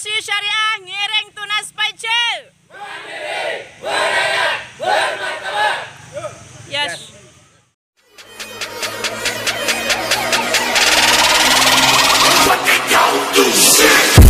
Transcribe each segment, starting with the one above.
Asuransi Syariah Ngiring Tunas Paice. Mandiri, berdaya, bermartabat. Yes. What did y'all do, shit?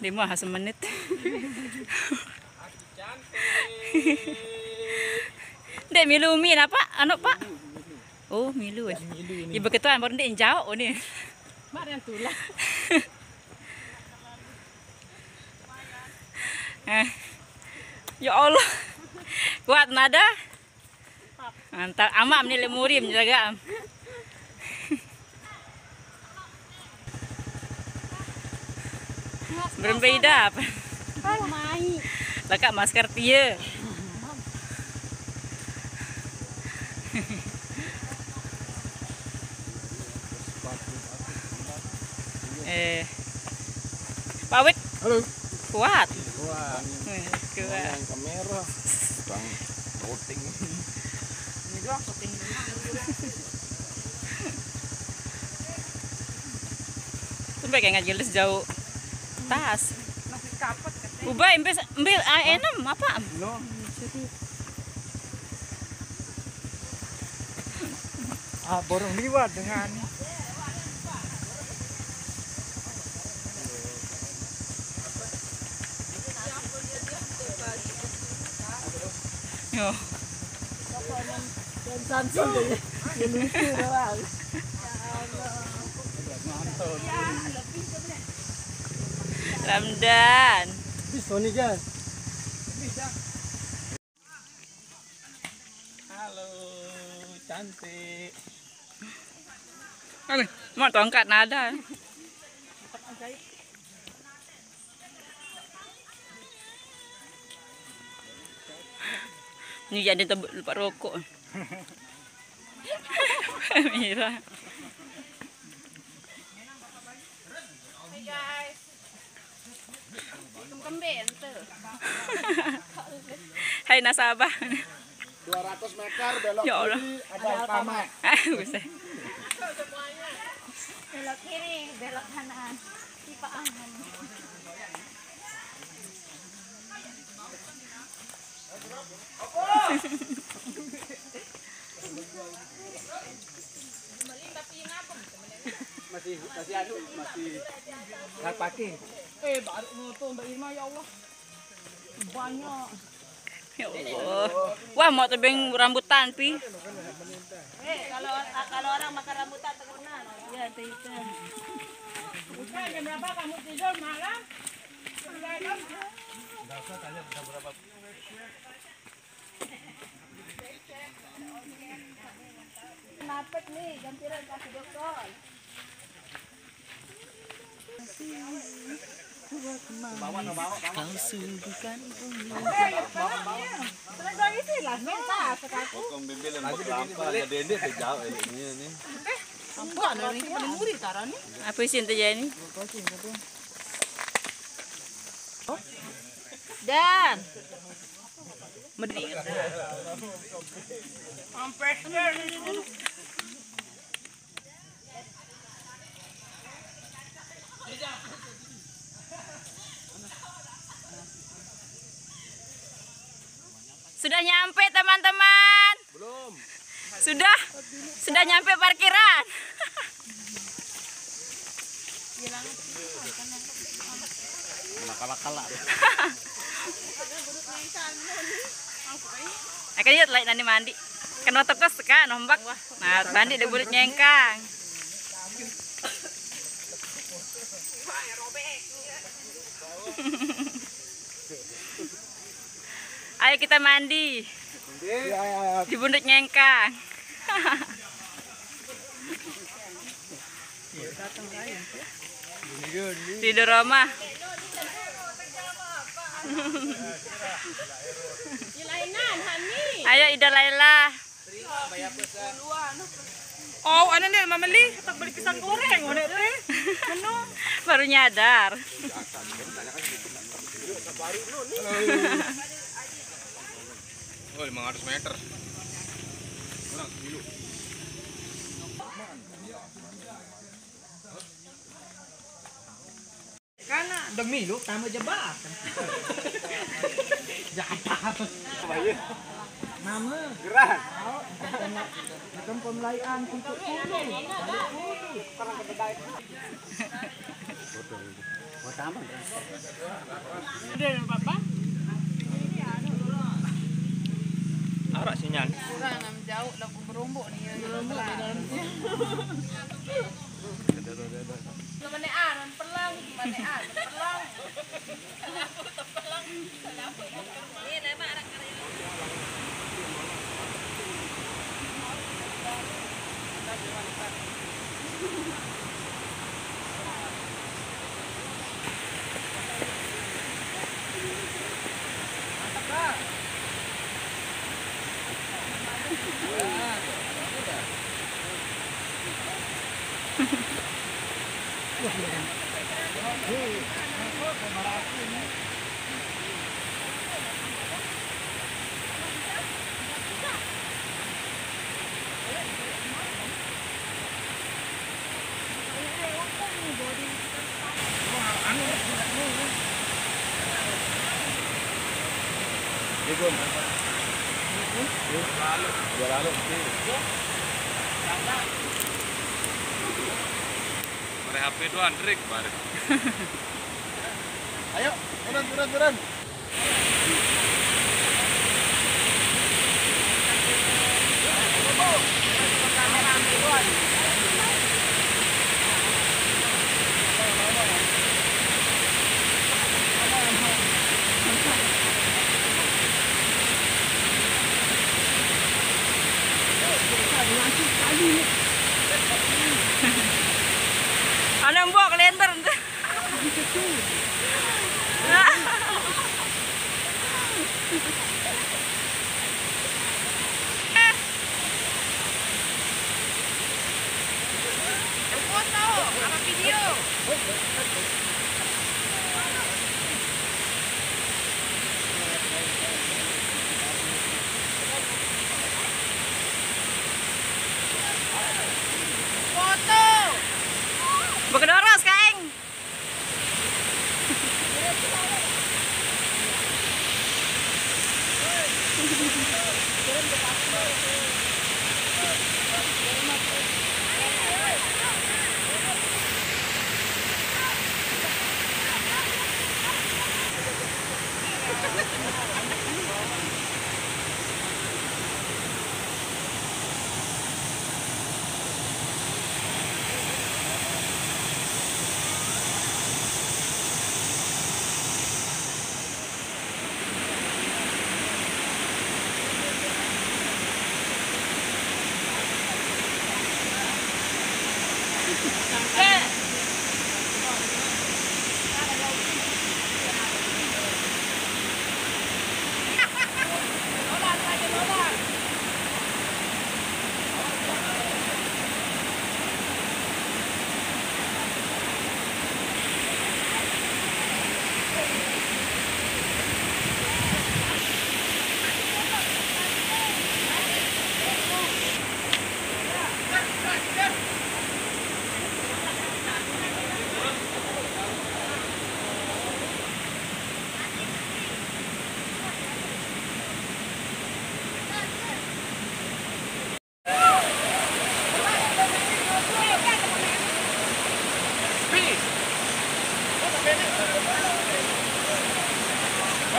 Di mah semenit. Dek milu mi apa? Anu Pak? Oh milu. Ibu ketuaan baru dek jauh nih. Mak yang tulah. Ya Allah. Kuat nada. Mantap. Amam nih lemurim jaga. Berbeda apa? Mai. Lekak masker dia. Pak Wit. Halo. Kuat. Wah, Kuat. kamera. Bang, voting. Tumbe kayak nggak jelas jauh tas. Masih kapot katanya. Ubah ambil A6 apa? No. Borong liwat dengan Yo. Ramdan. bisa nih guys. Halo, cantik. Mau tongkat nada. Ini jadi lupa rokok. Mira. Hey guys. Kembang tuh. Hai nasabah. 200 meter belok Ya Allah. kiri ada Alfamart. Buset. Belok kiri, belok kanan. Tipe angan. Masih anu, masih nggak pakai. Baru moto Mbak Irma ya Allah. Banyak. Ya Allah. Wah, mau tebing rambutan pi. Kalau orang makan rambutan terkena. Ya, itu. Bukan jam berapa kamu tidur malam? Napet nih, jampiran kasih dokter. Kau sungguhkan Terus dong isi lah, minta sekaku. Kong bimbel yang berkelapa, ada dendek jauh ini nih. Enggak, ini paling murah caranya. apa sih terjadi? Dan Medi. Sudah nyampe teman-teman. Belum. Sudah nyampe parkiran. Nakala-kala. Akan lihat lain nanti mandi. Kan waktu kos kan nombak. Nah, mandi dia bulat nyengkang. Ayo kita mandi di bundut nyengkang. Tidur rumah. Ayo Ida Laila. oh, ada nih Mama Li, tak beli pisang goreng, udah deh. Baru nyadar. Oh, 500 meter. Karena demi lu tamu jebak. Jahat. Nama Gerak. bukan pemelayan untuk Sama. Ada Bapak? Arak sinyal. Kurang jauh lagu berombok nih. Berombok di dalam. Gimana non perlang, gimana perlang. Ini nama anak karya. Pakai HP doang, Drik, balik. Ayo, turun. Ada mbok kalender. Foto, apa video? Foto. Bekedoros, Kang.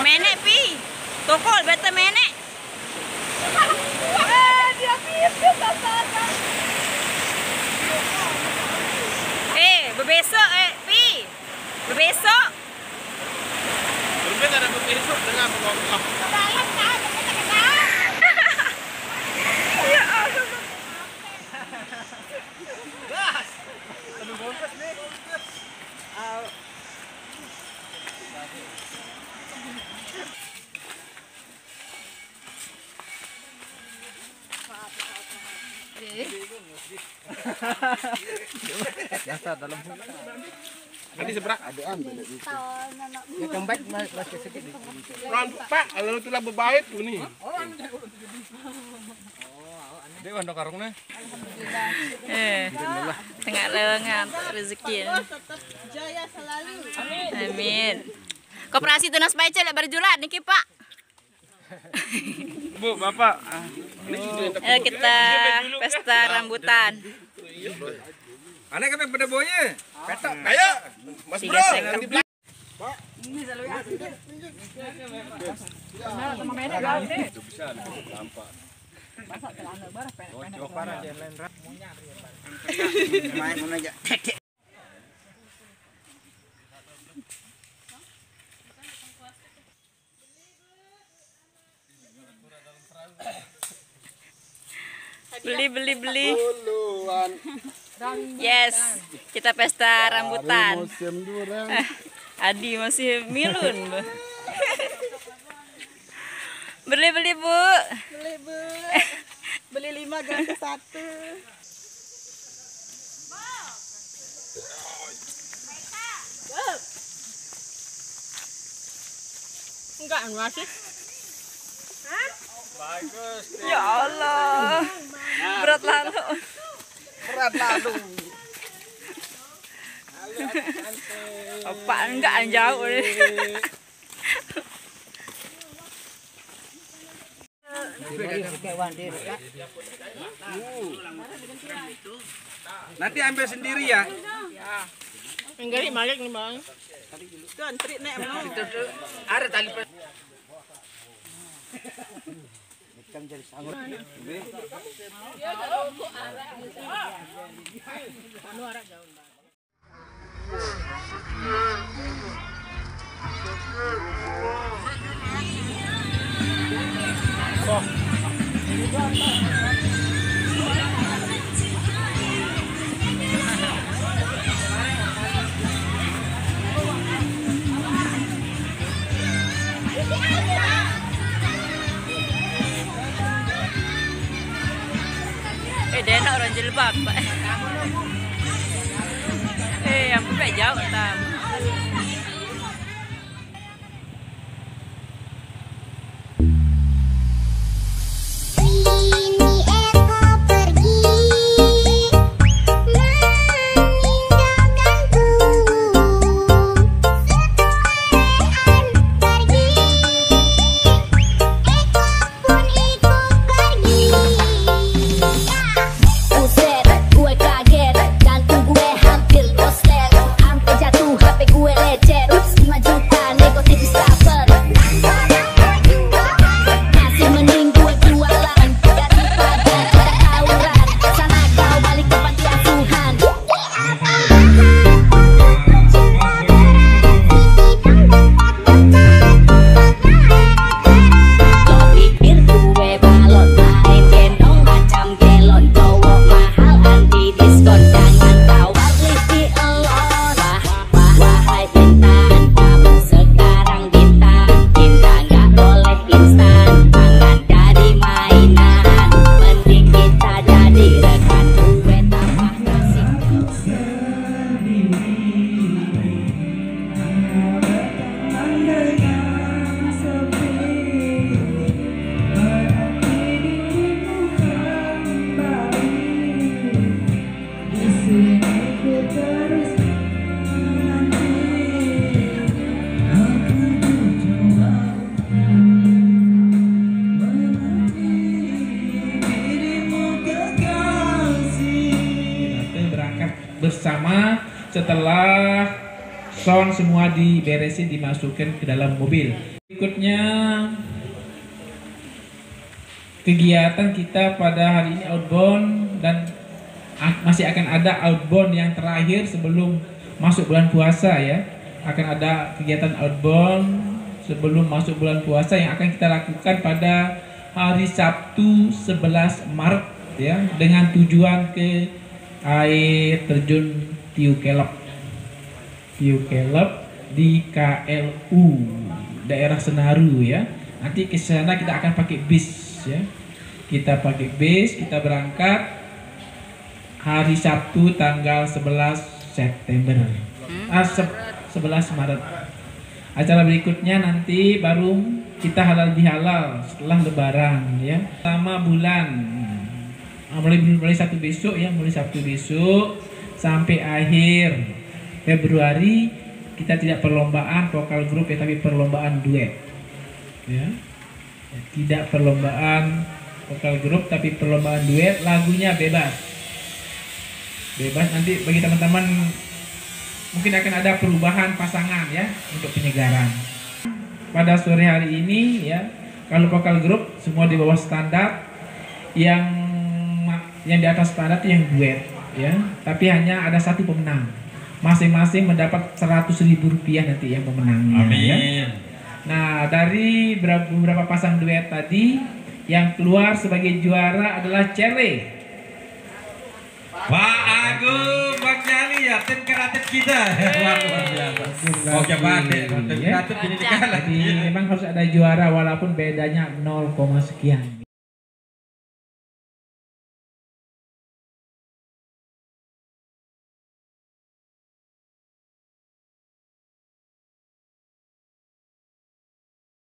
Menek pi. Tokol beta menek. Dia pisah sasana. Bebesok pi. Bebesok. Berbeda ada besok dengan pengokok. Dalam tak ada kena. Ya Allah. Gas. Aduh, bongkos nih. Biasa dalam Nanti seberak. ada ambil itu. Ya kembali masih sedikit. Pak, kalau itu lah berbait ini. Dia kan karungnya. Tengah lengan rezeki. Jaya selalu. Amin. Koperasi Tunas Baca lek berjualan niki, Pak. Bu, Bapak. Ayo kita pesta rambutan. Aneh kan pada boye. Petok. Ayo. Mas Bro. Tiga second. Beli. Yes, kita pesta rambutan. Adi masih milun. Beli Bu. Beli Bu. Beli 5 gratis 1. Enggak masih. Bagus. Ya Allah. Berat lalu. Apaan enggak jauh deh. Nanti ambil sendiri ya. Enggak balik nih Bang. Kan trik nek mau. Ada tali Dia nak orang jilbab. Yang pakai jauh tak. Bersama setelah sound semua diberesin, dimasukkan ke dalam mobil. Berikutnya kegiatan kita pada hari ini outbound, dan masih akan ada outbound yang terakhir sebelum masuk bulan puasa ya. Akan ada kegiatan outbound sebelum masuk bulan puasa yang akan kita lakukan pada hari Sabtu 11 Maret ya, dengan tujuan ke air terjun Tiu Kelep di KLU daerah Senaru ya. Nanti ke sana kita akan pakai bis ya. Kita pakai bis, kita berangkat hari Sabtu tanggal 11 September. 11 Maret. Acara berikutnya nanti baru kita halal bihalal setelah lebaran ya. Selama bulan mulai Sabtu besok ya, mulai Sabtu besok sampai akhir Februari kita tidak perlombaan vokal grup ya, tapi perlombaan duet ya. Tidak perlombaan vokal grup tapi perlombaan duet, lagunya bebas nanti bagi teman-teman mungkin akan ada perubahan pasangan ya untuk penyegaran. Pada sore hari ini ya, kalau vokal grup semua di bawah standar, yang di atas standar itu yang duet ya, tapi hanya ada satu pemenang. Masing-masing mendapat Rp100.000 nanti yang pemenangnya. Amin. Ya. Nah, dari beberapa pasang duet tadi yang keluar sebagai juara adalah Cere. Pak Agung, Bang Jali ya, tim kreatif kita. Luar biasa. Oke, Pak, tim kreatif ini kalah. Jadi memang harus ada juara walaupun bedanya 0, sekian.